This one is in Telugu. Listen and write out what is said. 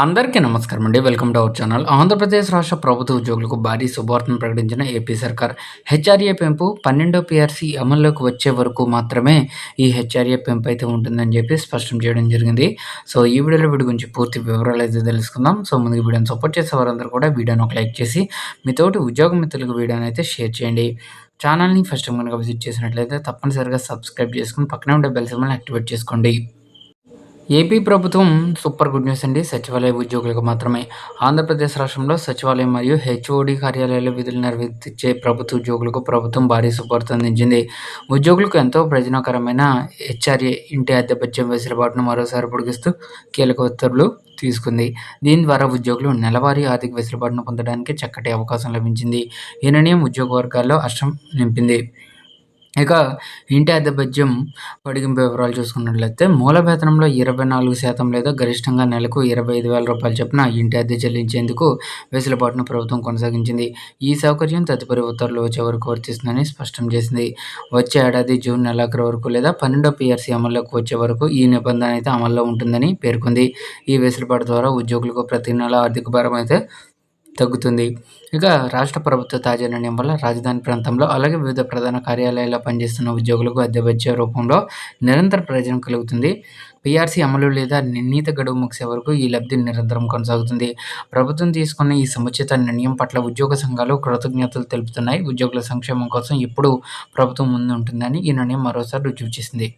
అందరికీ నమస్కారం అండి. Welcome to our channel. Andhra Pradesh రాష్ట్ర ప్రభుత్వ ఉద్యోగులకు భారీ శుభవార్తను ప్రకటించిన ఏపీ సర్కార్. హెచ్ఆర్ఏ పెంపు 12వ పీఆర్సీ అమల్లోకి వచ్చే వరకు మాత్రమే ఈ హెచ్ఆర్ఏ పెంపు అయితే ఉంటుందని చెప్పి స్పష్టం చేయడం జరిగింది. సో ఈ వీడియోలో వీటి గురించి పూర్తి వివరాలు అయితే తెలుసుకుందాం. సో ముందుగా వీడియోని సపోర్ట్ చేసే వారందరూ కూడా వీడియోని ఒక లైక్ చేసి మీతోటి ఉద్యోగ మిత్రులకు వీడియోని అయితే షేర్ చేయండి. ఛానల్‌ని ఫస్ట్ టైం కనుక విజిట్ చేసినట్లయితే తప్పనిసరిగా సబ్స్క్రైబ్ చేసుకొని పక్కనే ఉండే బెల్ సింబల్‌ని యాక్టివేట్ చేసుకోండి. ఏపీ ప్రభుత్వం సూపర్ గుడ్ న్యూస్ అండి. సచివాలయ ఉద్యోగులకు మాత్రమే. ఆంధ్రప్రదేశ్ రాష్ట్రంలో సచివాలయం మరియు హెచ్ఓడి కార్యాలయాల్లో విధులు నిర్వర్తించే ప్రభుత్వ ఉద్యోగులకు ప్రభుత్వం భారీ శుభవార్త అందించింది. ఉద్యోగులకు ఎంతో ప్రయోజనకరమైన హెచ్ఆర్ఏ ఇంటి అద్దె భత్యం వెసులుబాటును మరోసారి పొడిగిస్తూ కీలక ఉత్తర్వులు తీసుకుంది. దీని ద్వారా ఉద్యోగులు నెలవారీ ఆర్థిక వెసులుబాటును పొందడానికి చక్కటి అవకాశం లభించింది. ఈ నిర్ణయం ఉద్యోగ వర్గాల్లో హర్షం నింపింది. ఇక ఇంటి అద్దె భత్యం పొడిగింపు వివరాలు చూసుకున్నట్లయితే మూల వేతనంలో 24% లేదా గరిష్టంగా నెలకు రూ. 25,000 చొప్పున ఇంటి అద్దె చెల్లించేందుకు వెసులుబాటును ప్రభుత్వం కొనసాగించింది. ఈ సౌకర్యం తదుపరి ఉత్తర్వులు వచ్చే వరకు వర్తిస్తుందని స్పష్టం చేసింది. వచ్చే ఏడాది జూన్ నెలాఖరు వరకు లేదా 12వ పీఆర్సీ అమల్లోకి వచ్చే వరకు ఈ నిబంధన అయితే అమల్లో ఉంటుందని పేర్కొంది. ఈ వెసులుబాటు ద్వారా ఉద్యోగులకు ప్రతి నెల ఆర్థిక భారం అయితే తగ్గుతుంది. ఇక రాష్ట్ర ప్రభుత్వ తాజా నిర్ణయం వల్ల రాజధాని ప్రాంతంలో అలాగే వివిధ ప్రధాన కార్యాలయాల్లో పనిచేస్తున్న ఉద్యోగులకు అద్దె వచ్చే రూపంలో నిరంతర ప్రయోజనం కలుగుతుంది. పీఆర్సీ అమలు లేదా నిర్ణీత గడువు ముగిసే వరకు ఈ లబ్ధి నిరంతరం కొనసాగుతుంది. ప్రభుత్వం తీసుకున్న ఈ సముచిత నిర్ణయం పట్ల ఉద్యోగ సంఘాలు కృతజ్ఞతలు తెలుపుతున్నాయి. ఉద్యోగుల సంక్షేమం కోసం ఎప్పుడూ ప్రభుత్వం ముందు ఉంటుందని ఈ నిర్ణయం మరోసారి రుజువు చేసింది.